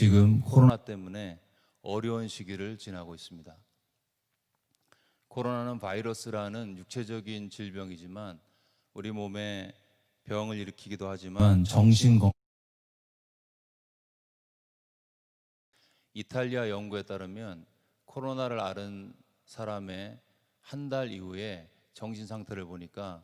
지금 코로나 때문에 어려운 시기를 지나고 있습니다. 코로나는 바이러스라는 육체적인 질병이지만 우리 몸에 병을 일으키기도 하지만 정신건강. 이탈리아 연구에 따르면 코로나를 앓은 사람의 한 달 이후에 정신 상태를 보니까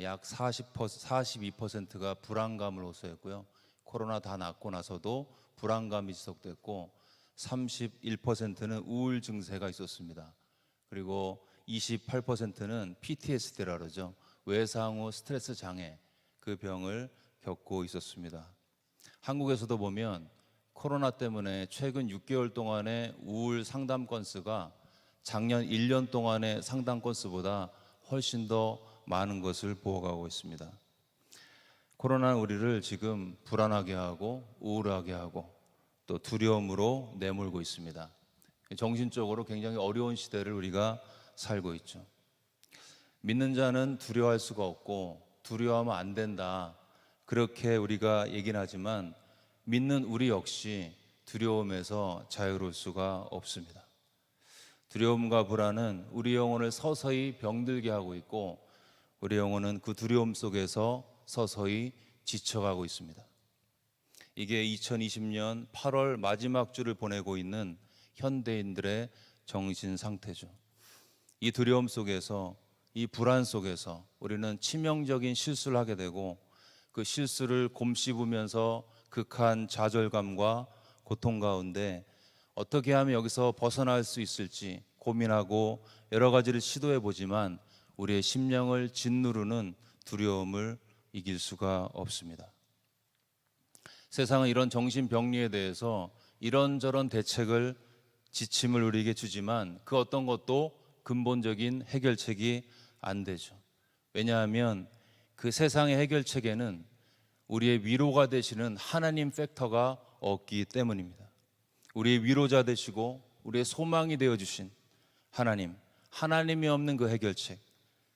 약 42%가 불안감을 호소했고요. 코로나 다 낫고 나서도 불안감이 지속됐고 31%는 우울 증세가 있었습니다. 그리고 28%는 PTSD라 그러죠. 외상 후 스트레스 장애, 그 병을 겪고 있었습니다. 한국에서도 보면 코로나 때문에 최근 6개월 동안의 우울 상담 건수가 작년 1년 동안의 상담 건수보다 훨씬 더 많은 것을 보고가고 있습니다. 코로나는 우리를 지금 불안하게 하고 우울하게 하고 또 두려움으로 내몰고 있습니다. 정신적으로 굉장히 어려운 시대를 우리가 살고 있죠. 믿는 자는 두려워할 수가 없고 두려워하면 안 된다, 그렇게 우리가 얘기는 하지만 믿는 우리 역시 두려움에서 자유로울 수가 없습니다. 두려움과 불안은 우리 영혼을 서서히 병들게 하고 있고 우리 영혼은 그 두려움 속에서 서서히 지쳐가고 있습니다. 이게 2020년 8월 마지막 주를 보내고 있는 현대인들의 정신 상태죠. 이 두려움 속에서, 이 불안 속에서 우리는 치명적인 실수를 하게 되고 그 실수를 곰씹으면서 극한 좌절감과 고통 가운데 어떻게 하면 여기서 벗어날 수 있을지 고민하고 여러 가지를 시도해 보지만 우리의 심령을 짓누르는 두려움을 이길 수가 없습니다. 세상은 이런 정신병리에 대해서 이런저런 대책을, 지침을 우리에게 주지만 그 어떤 것도 근본적인 해결책이 안 되죠. 왜냐하면 그 세상의 해결책에는 우리의 위로가 되시는 하나님 팩터가 없기 때문입니다. 우리의 위로자 되시고 우리의 소망이 되어주신 하나님, 하나님이 없는 그 해결책,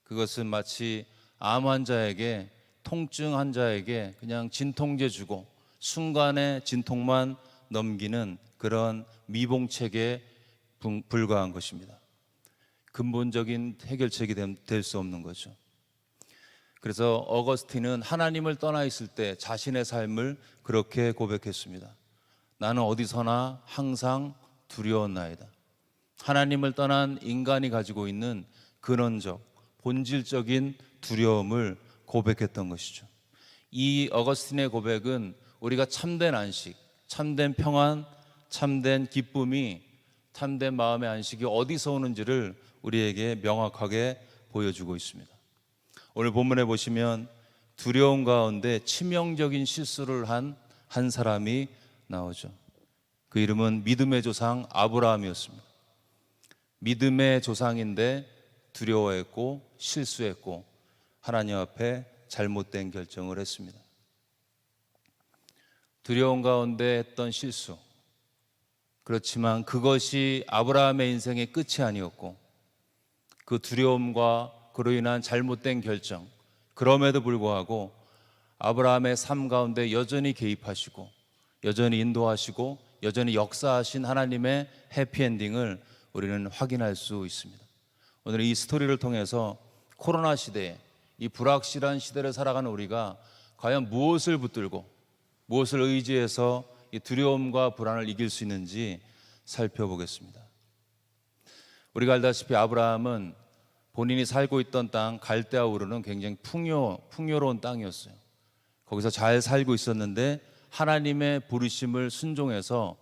그것은 마치 암 환자에게, 통증 환자에게 그냥 진통제 주고 순간에 진통만 넘기는 그런 미봉책에 불과한 것입니다. 근본적인 해결책이 될 수 없는 거죠. 그래서 어거스틴은 하나님을 떠나 있을 때 자신의 삶을 그렇게 고백했습니다. 나는 어디서나 항상 두려웠나이다. 하나님을 떠난 인간이 가지고 있는 근원적, 본질적인 두려움을 고백했던 것이죠. 이 어거스틴의 고백은 우리가 참된 안식, 참된 평안, 참된 기쁨이, 참된 마음의 안식이 어디서 오는지를 우리에게 명확하게 보여주고 있습니다. 오늘 본문에 보시면 두려움 가운데 치명적인 실수를 한 사람이 나오죠. 그 이름은 믿음의 조상 아브라함이었습니다. 믿음의 조상인데 두려워했고 실수했고 하나님 앞에 잘못된 결정을 했습니다. 두려움 가운데 했던 실수, 그렇지만 그것이 아브라함의 인생의 끝이 아니었고 그 두려움과 그로 인한 잘못된 결정, 그럼에도 불구하고 아브라함의 삶 가운데 여전히 개입하시고 여전히 인도하시고 여전히 역사하신 하나님의 해피엔딩을 우리는 확인할 수 있습니다. 오늘 이 스토리를 통해서 코로나 시대에, 이 불확실한 시대를 살아가는 우리가 과연 무엇을 붙들고 무엇을 의지해서 이 두려움과 불안을 이길 수 있는지 살펴보겠습니다. 우리가 알다시피 아브라함은 본인이 살고 있던 땅 갈대아 우르는 굉장히 풍요로운 땅이었어요. 거기서 잘 살고 있었는데 하나님의 부르심을 순종해서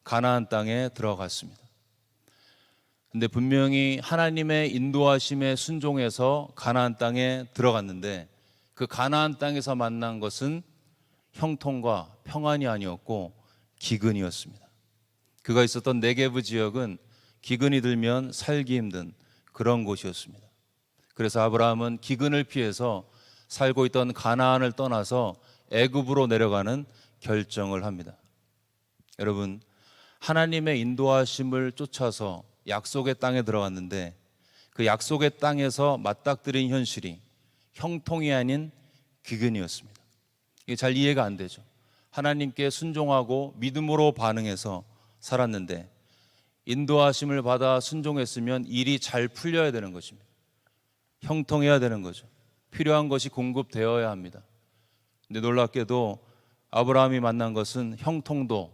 가나안 땅에 들어갔습니다. 근데 분명히 하나님의 인도하심에 순종해서 가나안 땅에 들어갔는데 그 가나안 땅에서 만난 것은 형통과 평안이 아니었고 기근이었습니다. 그가 있었던 네게브 지역은 기근이 들면 살기 힘든 그런 곳이었습니다. 그래서 아브라함은 기근을 피해서 살고 있던 가나안을 떠나서 애굽으로 내려가는 결정을 합니다. 여러분, 하나님의 인도하심을 쫓아서 약속의 땅에 들어갔는데 그 약속의 땅에서 맞닥뜨린 현실이 형통이 아닌 기근이었습니다. 이게 잘 이해가 안 되죠. 하나님께 순종하고 믿음으로 반응해서 살았는데 인도하심을 받아 순종했으면 일이 잘 풀려야 되는 것입니다. 형통해야 되는 거죠. 필요한 것이 공급되어야 합니다. 근데 놀랍게도 아브라함이 만난 것은 형통도,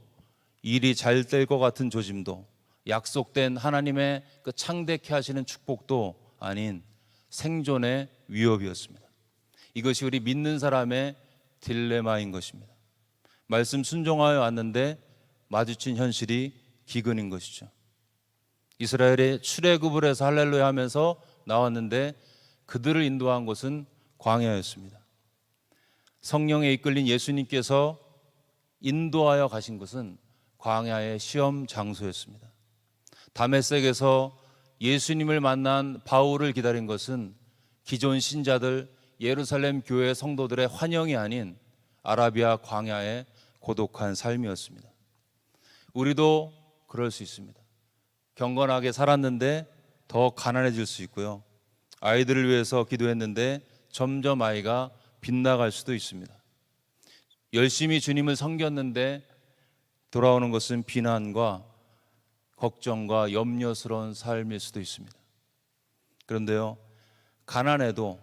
일이 잘 될 것 같은 조짐도, 약속된 하나님의 그 창대케 하시는 축복도 아닌 생존의 위협이었습니다. 이것이 우리 믿는 사람의 딜레마인 것입니다. 말씀 순종하여 왔는데 마주친 현실이 기근인 것이죠. 이스라엘의 출애굽을 해서 할렐루야 하면서 나왔는데 그들을 인도한 곳은 광야였습니다. 성령에 이끌린 예수님께서 인도하여 가신 곳은 광야의 시험 장소였습니다. 다메섹에서 예수님을 만난 바울을 기다린 것은 기존 신자들 예루살렘 교회 성도들의 환영이 아닌 아라비아 광야의 고독한 삶이었습니다. 우리도 그럴 수 있습니다. 경건하게 살았는데 더 가난해질 수 있고요. 아이들을 위해서 기도했는데 점점 아이가 빗나갈 수도 있습니다. 열심히 주님을 섬겼는데 돌아오는 것은 비난과 걱정과 염려스러운 삶일 수도 있습니다. 그런데요, 가난해도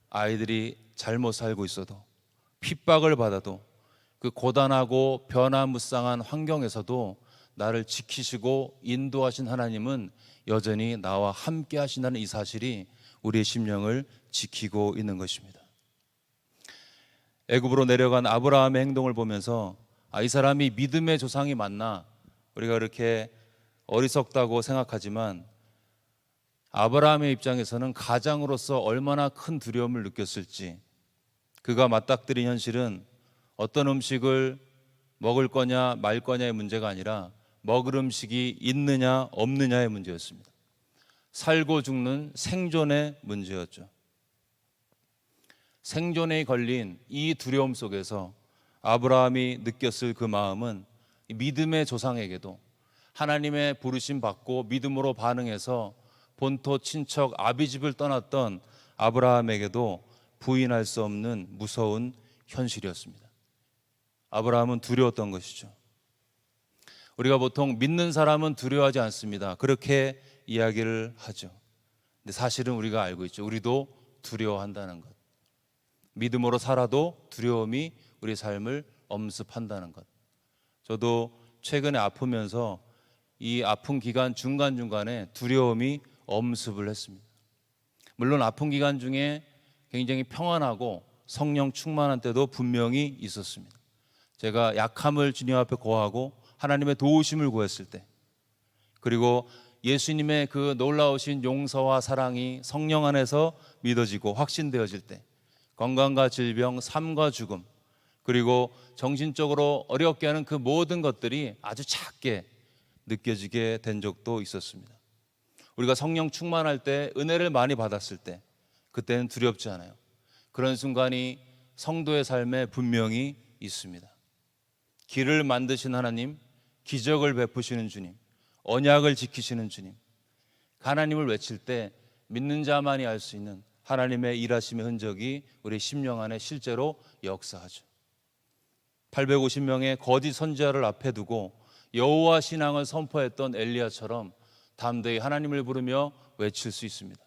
아이들이 잘못 살고 있어도 핍박을 받아도 그 고단하고 변화무쌍한 환경에서도 나를 지키시고 인도하신 하나님은 여전히 나와 함께 하신다는 이 사실이 우리의 심령을 지키고 있는 것입니다. 애굽으로 내려간 아브라함의 행동을 보면서 이 사람이 믿음의 조상이 맞나? 우리가 그렇게 어리석다고 생각하지만 아브라함의 입장에서는 가장으로서 얼마나 큰 두려움을 느꼈을지, 그가 맞닥뜨린 현실은 어떤 음식을 먹을 거냐 말 거냐의 문제가 아니라 먹을 음식이 있느냐 없느냐의 문제였습니다. 살고 죽는 생존의 문제였죠. 생존에 걸린 이 두려움 속에서 아브라함이 느꼈을 그 마음은 믿음의 조상에게도 하나님의 부르심 받고 믿음으로 반응해서 본토 친척 아비집을 떠났던 아브라함에게도 부인할 수 없는 무서운 현실이었습니다. 아브라함은 두려웠던 것이죠. 우리가 보통 믿는 사람은 두려워하지 않습니다. 그렇게 이야기를 하죠. 근데 사실은 우리가 알고 있죠. 우리도 두려워한다는 것. 믿음으로 살아도 두려움이 우리 삶을 엄습한다는 것. 저도 최근에 아프면서 이 아픈 기간 중간중간에 두려움이 엄습을 했습니다. 물론 아픈 기간 중에 굉장히 평안하고 성령 충만한 때도 분명히 있었습니다. 제가 약함을 주님 앞에 고하고 하나님의 도우심을 구했을 때, 그리고 예수님의 그 놀라우신 용서와 사랑이 성령 안에서 믿어지고 확신되어질 때, 건강과 질병, 삶과 죽음, 그리고 정신적으로 어렵게 하는 그 모든 것들이 아주 작게 느껴지게 된 적도 있었습니다. 우리가 성령 충만할 때, 은혜를 많이 받았을 때, 그때는 두렵지 않아요. 그런 순간이 성도의 삶에 분명히 있습니다. 길을 만드신 하나님, 기적을 베푸시는 주님, 언약을 지키시는 주님, 하나님을 외칠 때 믿는 자만이 알 수 있는 하나님의 일하심의 흔적이 우리 심령 안에 실제로 역사하죠. 850명의 거짓 선지자를 앞에 두고 여호와 신앙을 선포했던 엘리야처럼 담대히 하나님을 부르며 외칠 수 있습니다.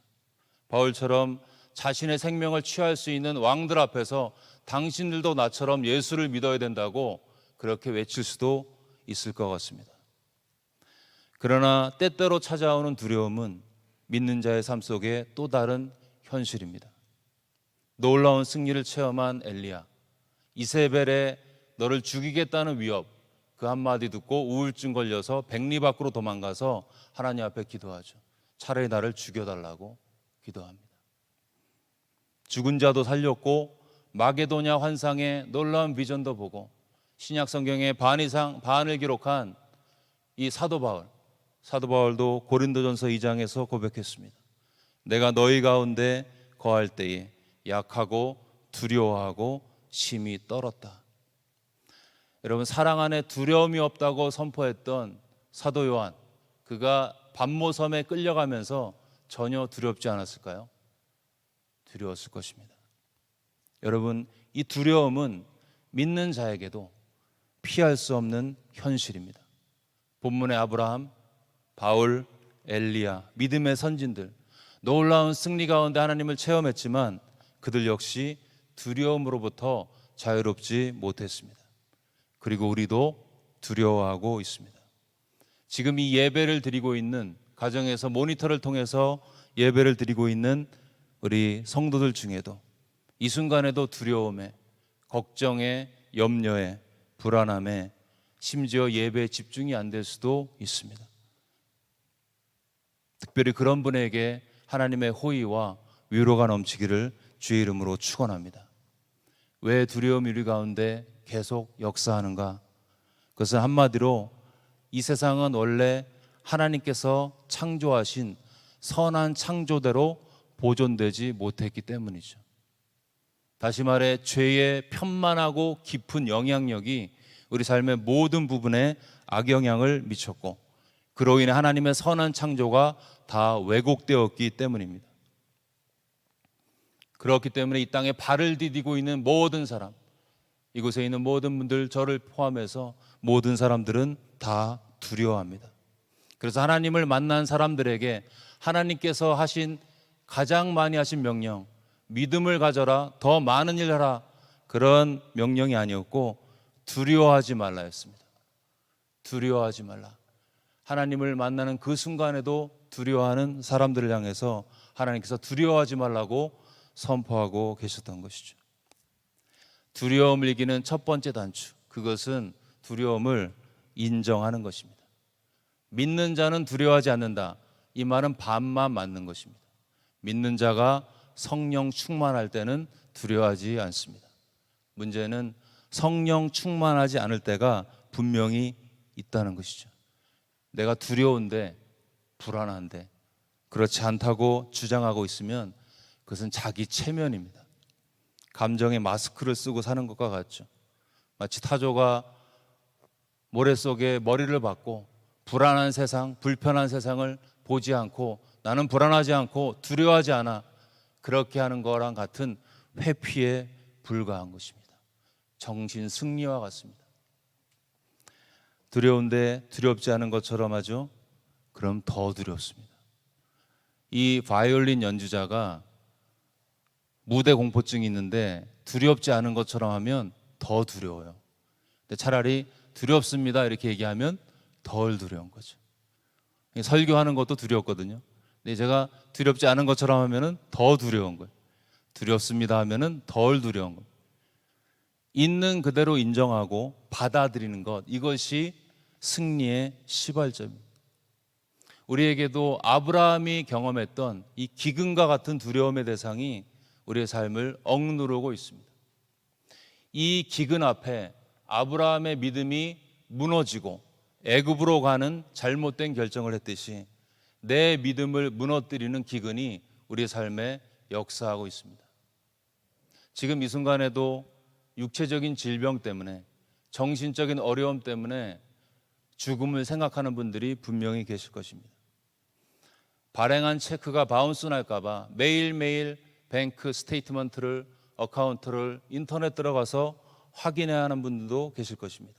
바울처럼 자신의 생명을 취할 수 있는 왕들 앞에서 당신들도 나처럼 예수를 믿어야 된다고 그렇게 외칠 수도 있을 것 같습니다. 그러나 때때로 찾아오는 두려움은 믿는 자의 삶 속에 또 다른 현실입니다. 놀라운 승리를 체험한 엘리야, 이세벨의 너를 죽이겠다는 위협, 그 한마디 듣고 우울증 걸려서 백리 밖으로 도망가서 하나님 앞에 기도하죠. 차라리 나를 죽여달라고 기도합니다. 죽은 자도 살렸고 마게도냐 환상의 놀라운 비전도 보고 신약 성경의 반 이상 반을 기록한 이 사도 바울도 고린도전서 2장에서 고백했습니다. 내가 너희 가운데 거할 때에 약하고 두려워하고 심히 떨었다. 여러분, 사랑 안에 두려움이 없다고 선포했던 사도 요한, 그가 반모섬에 끌려가면서 전혀 두렵지 않았을까요? 두려웠을 것입니다. 여러분, 이 두려움은 믿는 자에게도 피할 수 없는 현실입니다. 본문의 아브라함, 바울, 엘리야, 믿음의 선진들, 놀라운 승리 가운데 하나님을 체험했지만 그들 역시 두려움으로부터 자유롭지 못했습니다. 그리고 우리도 두려워하고 있습니다. 지금 이 예배를 드리고 있는 가정에서 모니터를 통해서 예배를 드리고 있는 우리 성도들 중에도 이 순간에도 두려움에, 걱정에, 염려에, 불안함에, 심지어 예배에 집중이 안 될 수도 있습니다. 특별히 그런 분에게 하나님의 호의와 위로가 넘치기를 주의 이름으로 축원합니다. 왜 두려움이 우리 가운데 계속 역사하는가? 그것은 한마디로 이 세상은 원래 하나님께서 창조하신 선한 창조대로 보존되지 못했기 때문이죠. 다시 말해 죄의 편만하고 깊은 영향력이 우리 삶의 모든 부분에 악영향을 미쳤고 그로 인해 하나님의 선한 창조가 다 왜곡되었기 때문입니다. 그렇기 때문에 이 땅에 발을 디디고 있는 모든 사람, 이곳에 있는 모든 분들, 저를 포함해서 모든 사람들은 다 두려워합니다. 그래서 하나님을 만난 사람들에게 하나님께서 하신 가장 많이 하신 명령, 믿음을 가져라, 더 많은 일을 하라, 그런 명령이 아니었고 두려워하지 말라였습니다. 두려워하지 말라. 하나님을 만나는 그 순간에도 두려워하는 사람들을 향해서 하나님께서 두려워하지 말라고 선포하고 계셨던 것이죠. 두려움을 이기는 첫 번째 단추, 그것은 두려움을 인정하는 것입니다. 믿는 자는 두려워하지 않는다. 이 말은 반만 맞는 것입니다. 믿는 자가 성령 충만할 때는 두려워하지 않습니다. 문제는 성령 충만하지 않을 때가 분명히 있다는 것이죠. 내가 두려운데, 불안한데, 그렇지 않다고 주장하고 있으면 그것은 자기 체면입니다. 감정의 마스크를 쓰고 사는 것과 같죠. 마치 타조가 모래 속에 머리를 박고 불안한 세상, 불편한 세상을 보지 않고 나는 불안하지 않고 두려워하지 않아, 그렇게 하는 거랑 같은 회피에 불과한 것입니다. 정신 승리와 같습니다. 두려운데 두렵지 않은 것처럼 하죠. 그럼 더 두렵습니다. 이 바이올린 연주자가 무대 공포증이 있는데 두렵지 않은 것처럼 하면 더 두려워요. 근데 차라리 두렵습니다 이렇게 얘기하면 덜 두려운 거죠. 설교하는 것도 두렵거든요. 근데 제가 두렵지 않은 것처럼 하면은 더 두려운 거예요. 두렵습니다 하면은 덜 두려운 거예요. 있는 그대로 인정하고 받아들이는 것, 이것이 승리의 시발점입니다. 우리에게도 아브라함이 경험했던 이 기근과 같은 두려움의 대상이 우리의 삶을 억누르고 있습니다. 이 기근 앞에 아브라함의 믿음이 무너지고 애굽으로 가는 잘못된 결정을 했듯이 내 믿음을 무너뜨리는 기근이 우리의 삶에 역사하고 있습니다. 지금 이 순간에도 육체적인 질병 때문에, 정신적인 어려움 때문에 죽음을 생각하는 분들이 분명히 계실 것입니다. 발행한 체크가 바운스 날까 봐 매일매일 뱅크 스테이트먼트를, 어카운트를 인터넷 들어가서 확인해야 하는 분들도 계실 것입니다.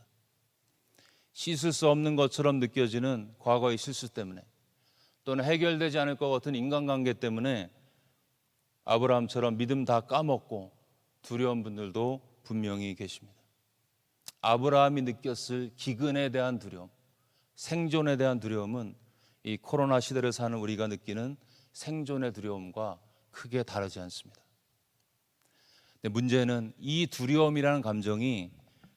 씻을 수 없는 것처럼 느껴지는 과거의 실수 때문에, 또는 해결되지 않을 것 같은 인간관계 때문에 아브라함처럼 믿음 다 까먹고 두려운 분들도 분명히 계십니다. 아브라함이 느꼈을 기근에 대한 두려움, 생존에 대한 두려움은 이 코로나 시대를 사는 우리가 느끼는 생존의 두려움과 크게 다르지 않습니다. 근데 문제는 이 두려움이라는 감정이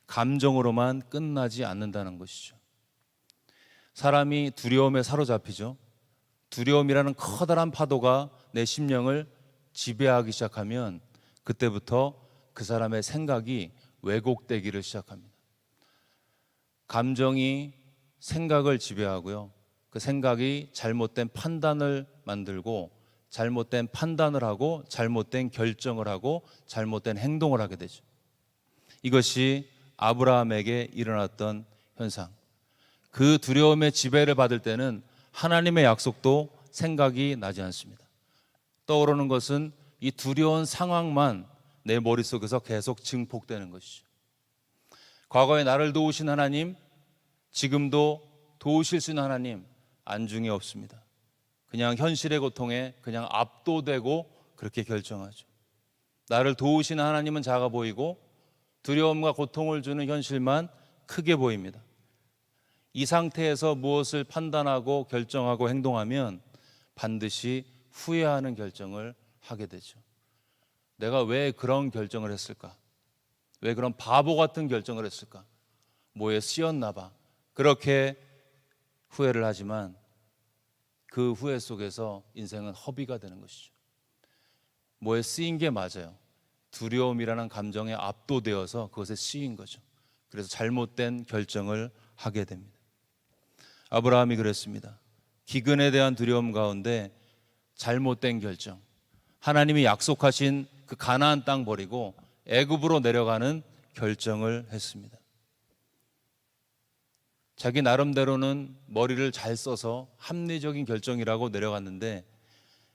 감정으로만 끝나지 않는다는 것이죠. 사람이 두려움에 사로잡히죠. 두려움이라는 커다란 파도가 내 심령을 지배하기 시작하면 그때부터 그 사람의 생각이 왜곡되기를 시작합니다. 감정이 생각을 지배하고요. 그 생각이 잘못된 판단을 만들고 잘못된 판단을 하고 잘못된 결정을 하고 잘못된 행동을 하게 되죠. 이것이 아브라함에게 일어났던 현상. 그 두려움의 지배를 받을 때는 하나님의 약속도 생각이 나지 않습니다. 떠오르는 것은 이 두려운 상황만 내 머릿속에서 계속 증폭되는 것이죠. 과거에 나를 도우신 하나님, 지금도 도우실 수 있는 하나님 안중에 없습니다. 그냥 현실의 고통에 그냥 압도되고 그렇게 결정하죠. 나를 도우시는 하나님은 작아 보이고 두려움과 고통을 주는 현실만 크게 보입니다. 이 상태에서 무엇을 판단하고 결정하고 행동하면 반드시 후회하는 결정을 하게 되죠. 내가 왜 그런 결정을 했을까? 왜 그런 바보 같은 결정을 했을까? 뭐에 쓰였나 봐. 그렇게 후회를 하지만 그 후회 속에서 인생은 허비가 되는 것이죠. 뭐에 쓰인 게 맞아요. 두려움이라는 감정에 압도되어서 그것에 쓰인 거죠. 그래서 잘못된 결정을 하게 됩니다. 아브라함이 그랬습니다. 기근에 대한 두려움 가운데 잘못된 결정, 하나님이 약속하신 그 가나안 땅 버리고 애굽으로 내려가는 결정을 했습니다. 자기 나름대로는 머리를 잘 써서 합리적인 결정이라고 내려갔는데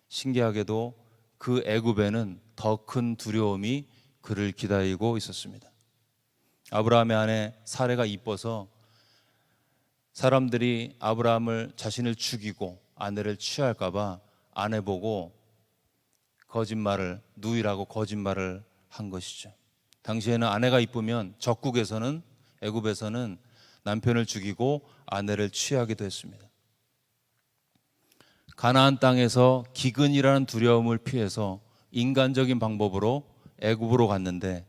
신기하게도 그 애굽에는 더 큰 두려움이 그를 기다리고 있었습니다. 아브라함의 아내 사레가 이뻐서 사람들이 아브라함을 자신을 죽이고 아내를 취할까 봐 아내 보고 거짓말을, 누이라고 거짓말을 한 것이죠. 당시에는 아내가 이쁘면 적국에서는, 애굽에서는 남편을 죽이고 아내를 취하기도 했습니다. 가나안 땅에서 기근이라는 두려움을 피해서 인간적인 방법으로 애굽으로 갔는데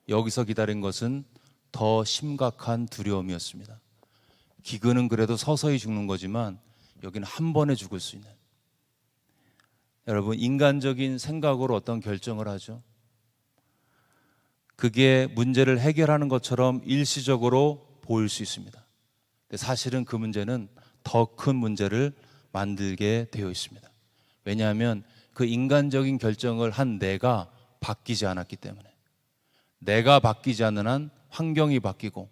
여기서 기다린 것은 더 심각한 두려움이었습니다. 기근은 그래도 서서히 죽는 거지만 여기는 한 번에 죽을 수 있는. 여러분, 인간적인 생각으로 어떤 결정을 하죠. 그게 문제를 해결하는 것처럼 일시적으로 보일 수 있습니다. 근데 사실은 그 문제는 더 큰 문제를 만들게 되어 있습니다. 왜냐하면 그 인간적인 결정을 한 내가 바뀌지 않았기 때문에. 내가 바뀌지 않는 한 환경이 바뀌고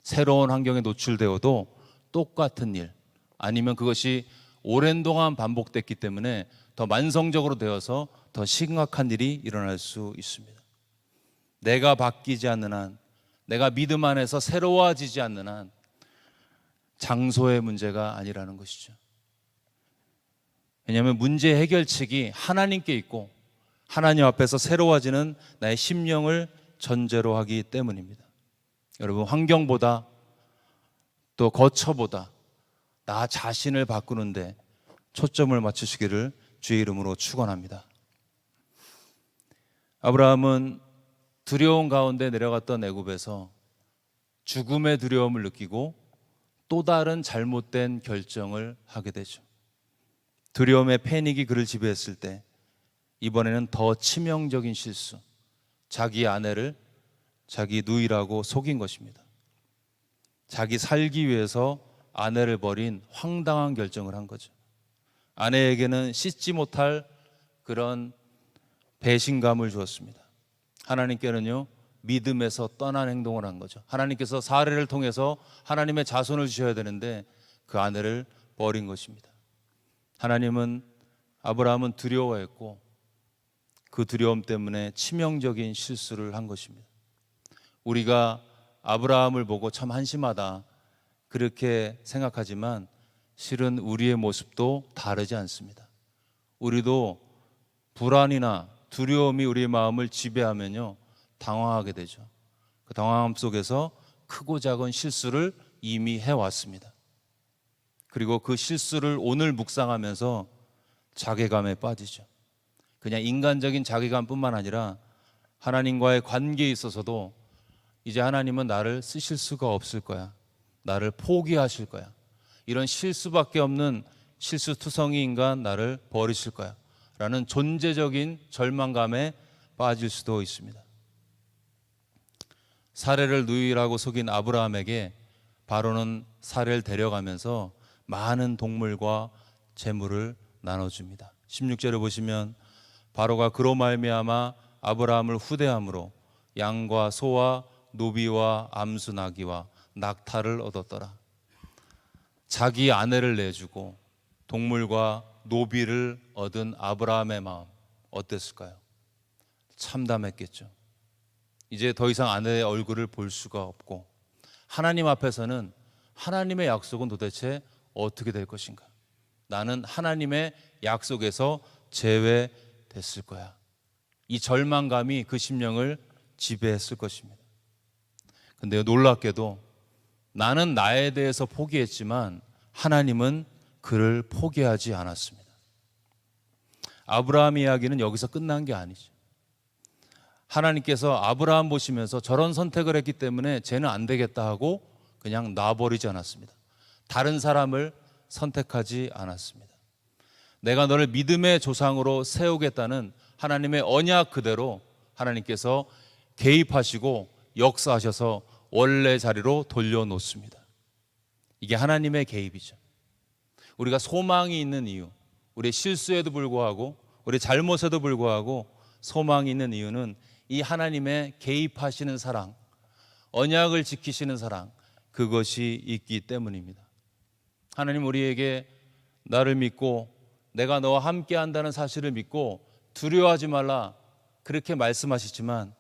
새로운 환경에 노출되어도 똑같은 일, 아니면 그것이 오랜 동안 반복됐기 때문에 더 만성적으로 되어서 더 심각한 일이 일어날 수 있습니다. 내가 바뀌지 않는 한, 내가 믿음 안에서 새로워지지 않는 한 장소의 문제가 아니라는 것이죠. 왜냐하면 문제 해결책이 하나님께 있고 하나님 앞에서 새로워지는 나의 심령을 전제로 하기 때문입니다. 여러분, 환경보다 또 거처보다 나 자신을 바꾸는데 초점을 맞추시기를 주의 이름으로 축원합니다. 아브라함은 두려움 가운데 내려갔던 애굽에서 죽음의 두려움을 느끼고 또 다른 잘못된 결정을 하게 되죠. 두려움의 패닉이 그를 지배했을 때 이번에는 더 치명적인 실수, 자기 아내를 자기 누이라고 속인 것입니다. 자기 살기 위해서 아내를 버린 황당한 결정을 한 거죠. 아내에게는 씻지 못할 그런 배신감을 주었습니다. 하나님께는요, 믿음에서 떠난 행동을 한 거죠. 하나님께서 사례를 통해서 하나님의 자손을 주셔야 되는데 그 아내를 버린 것입니다. 하나님은, 아브라함은 두려워했고 그 두려움 때문에 치명적인 실수를 한 것입니다. 우리가 아브라함을 보고 참 한심하다 그렇게 생각하지만 실은 우리의 모습도 다르지 않습니다. 우리도 불안이나 두려움이 우리의 마음을 지배하면요, 당황하게 되죠. 그 당황함 속에서 크고 작은 실수를 이미 해왔습니다. 그리고 그 실수를 오늘 묵상하면서 자괴감에 빠지죠. 그냥 인간적인 자괴감뿐만 아니라 하나님과의 관계에 있어서도 이제 하나님은 나를 쓰실 수가 없을 거야, 나를 포기하실 거야, 이런 실수밖에 없는 실수투성이 인간 나를 버리실 거야 라는 존재적인 절망감에 빠질 수도 있습니다. 사례를 누이라고 속인 아브라함에게 바로는 사례를 데려가면서 많은 동물과 재물을 나눠줍니다. 16절을 보시면 바로가 그로 말미암아 아브라함을 후대함으로 양과 소와 노비와 암수 나귀와 낙타를 얻었더라. 자기 아내를 내주고 동물과 노비를 얻은 아브라함의 마음 어땠을까요? 참담했겠죠. 이제 더 이상 아내의 얼굴을 볼 수가 없고 하나님 앞에서는 하나님의 약속은 도대체 어떻게 될 것인가? 나는 하나님의 약속에서 제외됐을 거야. 이 절망감이 그 심령을 지배했을 것입니다. 근데 놀랍게도 나는 나에 대해서 포기했지만 하나님은 그를 포기하지 않았습니다. 아브라함 이야기는 여기서 끝난 게 아니죠. 하나님께서 아브라함 보시면서 저런 선택을 했기 때문에 쟤는 안 되겠다 하고 그냥 놔버리지 않았습니다. 다른 사람을 선택하지 않았습니다. 내가 너를 믿음의 조상으로 세우겠다는 하나님의 언약 그대로 하나님께서 개입하시고 역사하셔서 원래 자리로 돌려놓습니다. 이게 하나님의 개입이죠. 우리가 소망이 있는 이유, 우리의 실수에도 불구하고 우리의 잘못에도 불구하고 소망이 있는 이유는 이 하나님의 개입하시는 사랑, 언약을 지키시는 사랑, 그것이 있기 때문입니다. 하나님 우리에게 나를 믿고 내가 너와 함께 한다는 사실을 믿고 두려워하지 말라 그렇게 말씀하시지만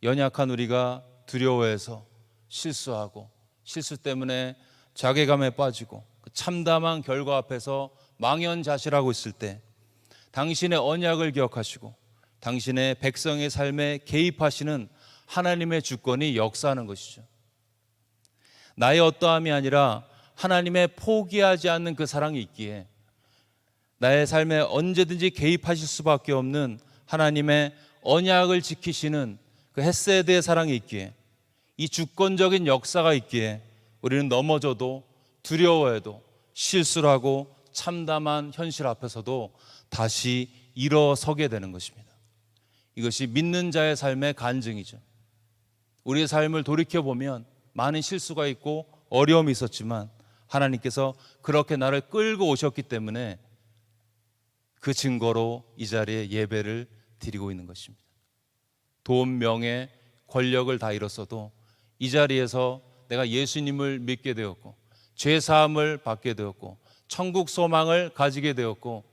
연약한 우리가 두려워해서 실수하고 실수 때문에 자괴감에 빠지고 참담한 결과 앞에서 망연자실하고 있을 때 당신의 언약을 기억하시고 당신의 백성의 삶에 개입하시는 하나님의 주권이 역사하는 것이죠. 나의 어떠함이 아니라 하나님의 포기하지 않는 그 사랑이 있기에 나의 삶에 언제든지 개입하실 수밖에 없는 하나님의 언약을 지키시는 그 헤세드의 사랑이 있기에 이 주권적인 역사가 있기에 우리는 넘어져도 두려워해도 실수를 하고 참담한 현실 앞에서도 다시 일어서게 되는 것입니다. 이것이 믿는 자의 삶의 간증이죠. 우리의 삶을 돌이켜보면 많은 실수가 있고 어려움이 있었지만 하나님께서 그렇게 나를 끌고 오셨기 때문에 그 증거로 이 자리에 예배를 드리고 있는 것입니다. 돈, 명예, 권력을 다 잃었어도 이 자리에서 내가 예수님을 믿게 되었고 죄사함을 받게 되었고 천국 소망을 가지게 되었고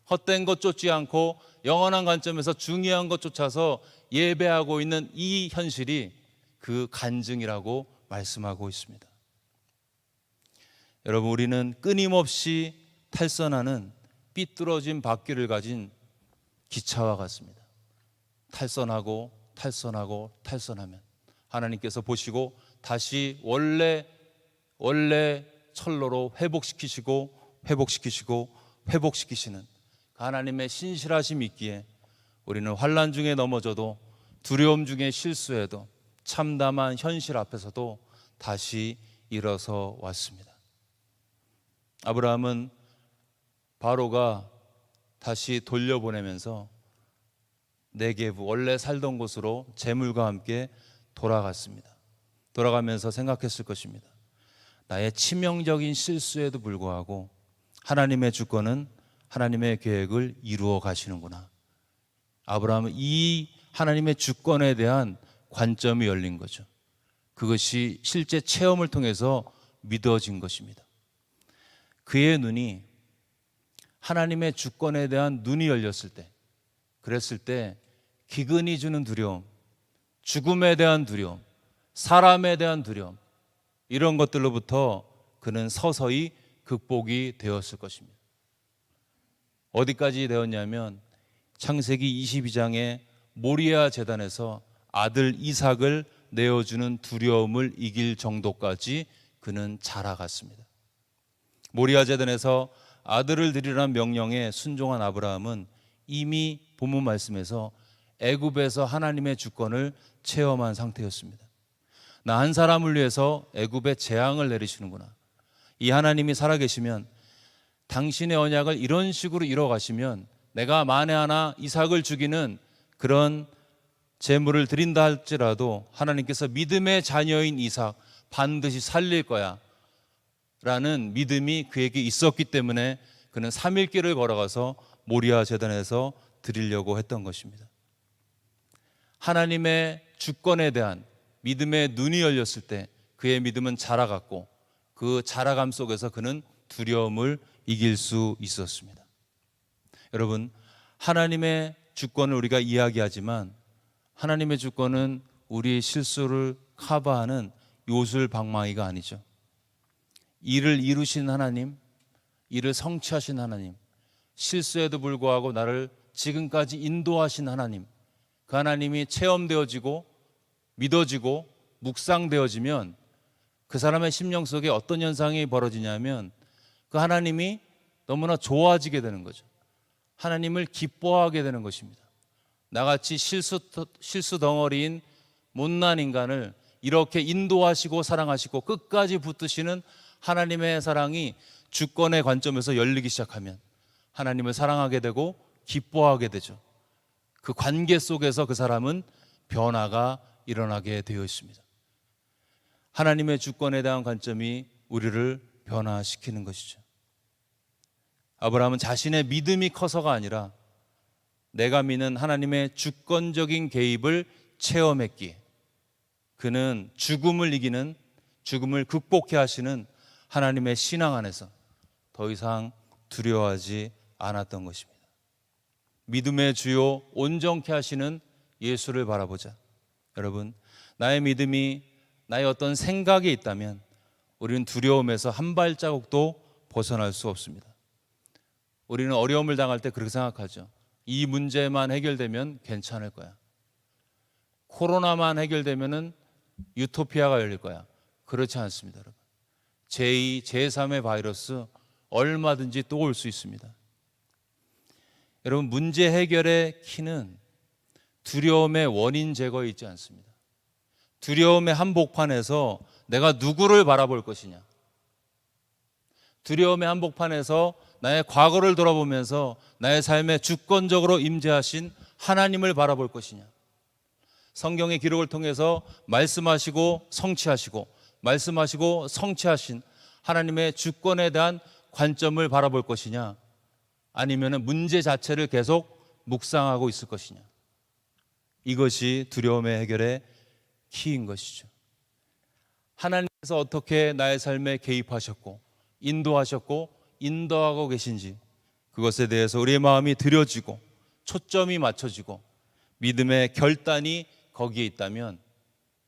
헛된 것 쫓지 않고 영원한 관점에서 중요한 것 쫓아서 예배하고 있는 이 현실이 그 간증이라고 말씀하고 있습니다. 여러분, 우리는 끊임없이 탈선하는 삐뚤어진 바퀴를 가진 기차와 같습니다. 탈선하고 탈선하고 탈선하면 하나님께서 보시고 다시 원래 철로로 회복시키시는 하나님의 신실하심이 있기에 우리는 환난 중에 넘어져도 두려움 중에 실수해도 참담한 현실 앞에서도 다시 일어서 왔습니다. 아브라함은 바로가 다시 돌려보내면서 네게브 원래 살던 곳으로 재물과 함께 돌아갔습니다. 돌아가면서 생각했을 것입니다. 나의 치명적인 실수에도 불구하고 하나님의 주권은 하나님의 계획을 이루어 가시는구나. 아브라함은 이 하나님의 주권에 대한 관점이 열린 거죠. 그것이 실제 체험을 통해서 믿어진 것입니다. 그의 눈이 하나님의 주권에 대한 눈이 열렸을 때, 그랬을 때 기근이 주는 두려움, 죽음에 대한 두려움, 사람에 대한 두려움, 이런 것들로부터 그는 서서히 극복이 되었을 것입니다. 어디까지 되었냐면 창세기 22장에 모리아 제단에서 아들 이삭을 내어주는 두려움을 이길 정도까지 그는 자라갔습니다. 모리아 제단에서 아들을 드리라는 명령에 순종한 아브라함은 이미 본문 말씀에서 애굽에서 하나님의 주권을 체험한 상태였습니다. 나 한 사람을 위해서 애굽에 재앙을 내리시는구나. 이 하나님이 살아계시면 당신의 언약을 이런 식으로 이뤄가시면 내가 만에 하나 이삭을 죽이는 그런 제물을 드린다 할지라도 하나님께서 믿음의 자녀인 이삭 반드시 살릴 거야 라는 믿음이 그에게 있었기 때문에 그는 3일 길을 걸어가서 모리아 제단에서 드리려고 했던 것입니다. 하나님의 주권에 대한 믿음의 눈이 열렸을 때 그의 믿음은 자라갔고 그 자라감 속에서 그는 두려움을 이길 수 있었습니다. 여러분, 하나님의 주권을 우리가 이야기하지만 하나님의 주권은 우리의 실수를 커버하는 요술방망이가 아니죠. 일을 이루신 하나님, 일을 성취하신 하나님, 실수에도 불구하고 나를 지금까지 인도하신 하나님, 그 하나님이 체험되어지고 믿어지고 묵상되어지면 그 사람의 심령 속에 어떤 현상이 벌어지냐면 그 하나님이 너무나 좋아지게 되는 거죠. 하나님을 기뻐하게 되는 것입니다. 나같이 실수 덩어리인 못난 인간을 이렇게 인도하시고 사랑하시고 끝까지 붙드시는 하나님의 사랑이 주권의 관점에서 열리기 시작하면 하나님을 사랑하게 되고 기뻐하게 되죠. 그 관계 속에서 그 사람은 변화가 일어나게 되어 있습니다. 하나님의 주권에 대한 관점이 우리를 변화시키는 것이죠. 아브라함은 자신의 믿음이 커서가 아니라 내가 믿는 하나님의 주권적인 개입을 체험했기에 그는 죽음을 이기는, 죽음을 극복해 하시는 하나님의 신앙 안에서 더 이상 두려워하지 않았던 것입니다. 믿음의 주요 온전케 하시는 예수를 바라보자. 여러분, 나의 믿음이 나의 어떤 생각에 있다면 우리는 두려움에서 한 발자국도 벗어날 수 없습니다. 우리는 어려움을 당할 때 그렇게 생각하죠. 이 문제만 해결되면 괜찮을 거야. 코로나만 해결되면은 유토피아가 열릴 거야. 그렇지 않습니다, 여러분. 제2, 제3의 바이러스 얼마든지 또 올 수 있습니다. 여러분, 문제 해결의 키는 두려움의 원인 제거에 있지 않습니다. 두려움의 한복판에서 내가 누구를 바라볼 것이냐, 두려움의 한복판에서 나의 과거를 돌아보면서 나의 삶에 주권적으로 임재하신 하나님을 바라볼 것이냐, 성경의 기록을 통해서 말씀하시고 성취하시고 말씀하시고 성취하신 하나님의 주권에 대한 관점을 바라볼 것이냐, 아니면 문제 자체를 계속 묵상하고 있을 것이냐. 이것이 두려움의 해결의 키인 것이죠. 하나님께서 어떻게 나의 삶에 개입하셨고 인도하셨고 인도하고 계신지, 그것에 대해서 우리의 마음이 들여지고 초점이 맞춰지고 믿음의 결단이 거기에 있다면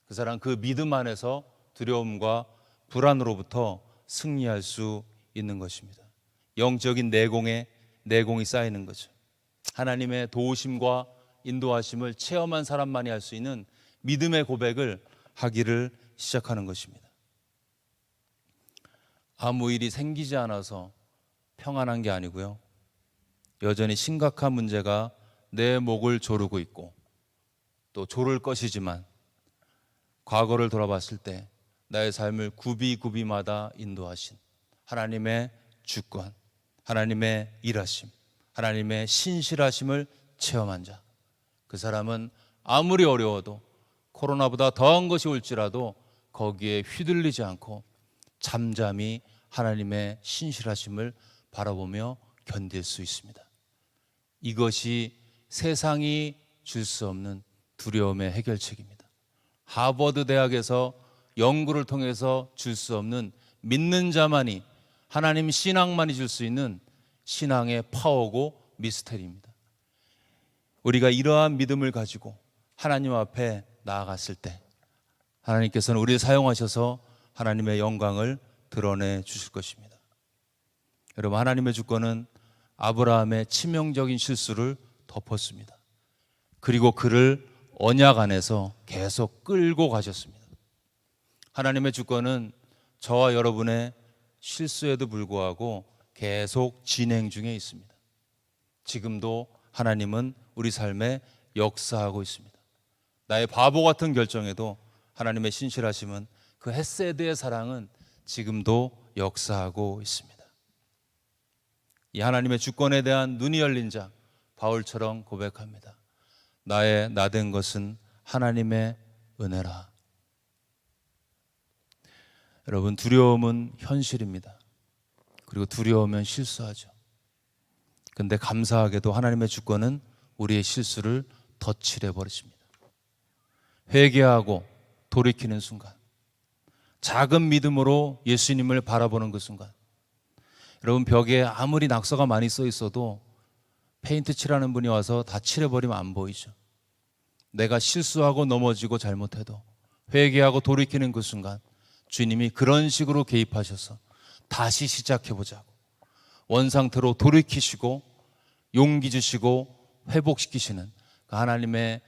그 사람 그 믿음 안에서 두려움과 불안으로부터 승리할 수 있는 것입니다. 영적인 내공이 쌓이는 거죠. 하나님의 도우심과 인도하심을 체험한 사람만이 할 수 있는 믿음의 고백을 하기를 시작하는 것입니다. 아무 일이 생기지 않아서 평안한 게 아니고요, 여전히 심각한 문제가 내 목을 조르고 있고 또 조를 것이지만 과거를 돌아봤을 때 나의 삶을 굽이굽이마다 인도하신 하나님의 주권, 하나님의 일하심, 하나님의 신실하심을 체험한 자, 그 사람은 아무리 어려워도 코로나보다 더한 것이 올지라도 거기에 휘둘리지 않고 잠잠히 하나님의 신실하심을 바라보며 견딜 수 있습니다. 이것이 세상이 줄 수 없는 두려움의 해결책입니다. 하버드 대학에서 연구를 통해서 줄 수 없는, 믿는 자만이, 하나님 신앙만이 줄 수 있는 신앙의 파워고 미스터리입니다. 우리가 이러한 믿음을 가지고 하나님 앞에 나아갔을 때 하나님께서는 우리를 사용하셔서 하나님의 영광을 드러내 주실 것입니다. 여러분, 하나님의 주권은 아브라함의 치명적인 실수를 덮었습니다. 그리고 그를 언약 안에서 계속 끌고 가셨습니다. 하나님의 주권은 저와 여러분의 실수에도 불구하고 계속 진행 중에 있습니다. 지금도 하나님은 우리 삶에 역사하고 있습니다. 나의 바보 같은 결정에도 하나님의 신실하심은, 그 헤세드의 사랑은 지금도 역사하고 있습니다. 이 하나님의 주권에 대한 눈이 열린 자 바울처럼 고백합니다. 나의 나된 것은 하나님의 은혜라. 여러분, 두려움은 현실입니다. 그리고 두려우면 실수하죠. 근데 감사하게도 하나님의 주권은 우리의 실수를 덧칠해 버리십니다. 회개하고 돌이키는 순간, 작은 믿음으로 예수님을 바라보는 그 순간, 여러분, 벽에 아무리 낙서가 많이 써 있어도 페인트 칠하는 분이 와서 다 칠해버리면 안 보이죠. 내가 실수하고 넘어지고 잘못해도 회개하고 돌이키는 그 순간 주님이 그런 식으로 개입하셔서 다시 시작해보자고 원상태로 돌이키시고 용기 주시고 회복시키시는 그 하나님의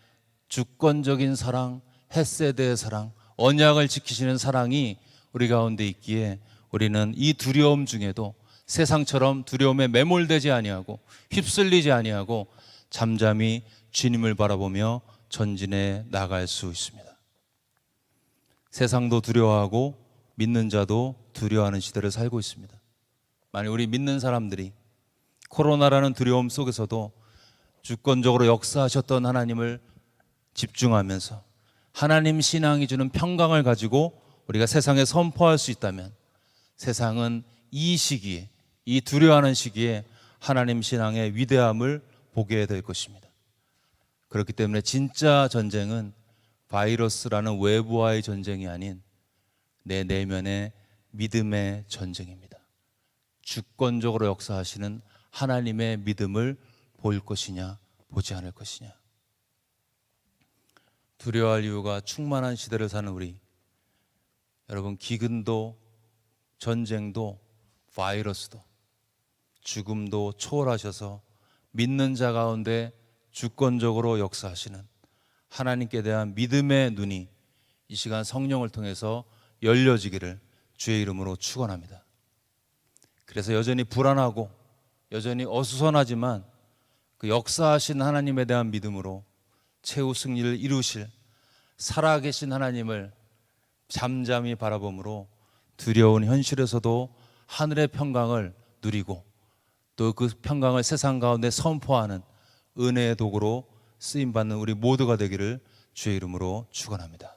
주권적인 사랑, 헤세드의 사랑, 언약을 지키시는 사랑이 우리 가운데 있기에 우리는 이 두려움 중에도 세상처럼 두려움에 매몰되지 아니하고 휩쓸리지 아니하고 잠잠히 주님을 바라보며 전진해 나갈 수 있습니다. 세상도 두려워하고 믿는 자도 두려워하는 시대를 살고 있습니다. 만약 우리 믿는 사람들이 코로나라는 두려움 속에서도 주권적으로 역사하셨던 하나님을 집중하면서 하나님 신앙이 주는 평강을 가지고 우리가 세상에 선포할 수 있다면 세상은 이 시기에, 이 두려워하는 시기에 하나님 신앙의 위대함을 보게 될 것입니다. 그렇기 때문에 진짜 전쟁은 바이러스라는 외부와의 전쟁이 아닌 내 내면의 믿음의 전쟁입니다. 주권적으로 역사하시는 하나님의 믿음을 보일 것이냐 보지 않을 것이냐. 두려워할 이유가 충만한 시대를 사는 우리, 여러분, 기근도 전쟁도 바이러스도 죽음도 초월하셔서 믿는 자 가운데 주권적으로 역사하시는 하나님께 대한 믿음의 눈이 이 시간 성령을 통해서 열려지기를 주의 이름으로 축원합니다. 그래서 여전히 불안하고 여전히 어수선하지만 그 역사하신 하나님에 대한 믿음으로 최후 승리를 이루실 살아계신 하나님을 잠잠히 바라봄으로 두려운 현실에서도 하늘의 평강을 누리고 또 그 평강을 세상 가운데 선포하는 은혜의 도구로 쓰임받는 우리 모두가 되기를 주의 이름으로 축원합니다.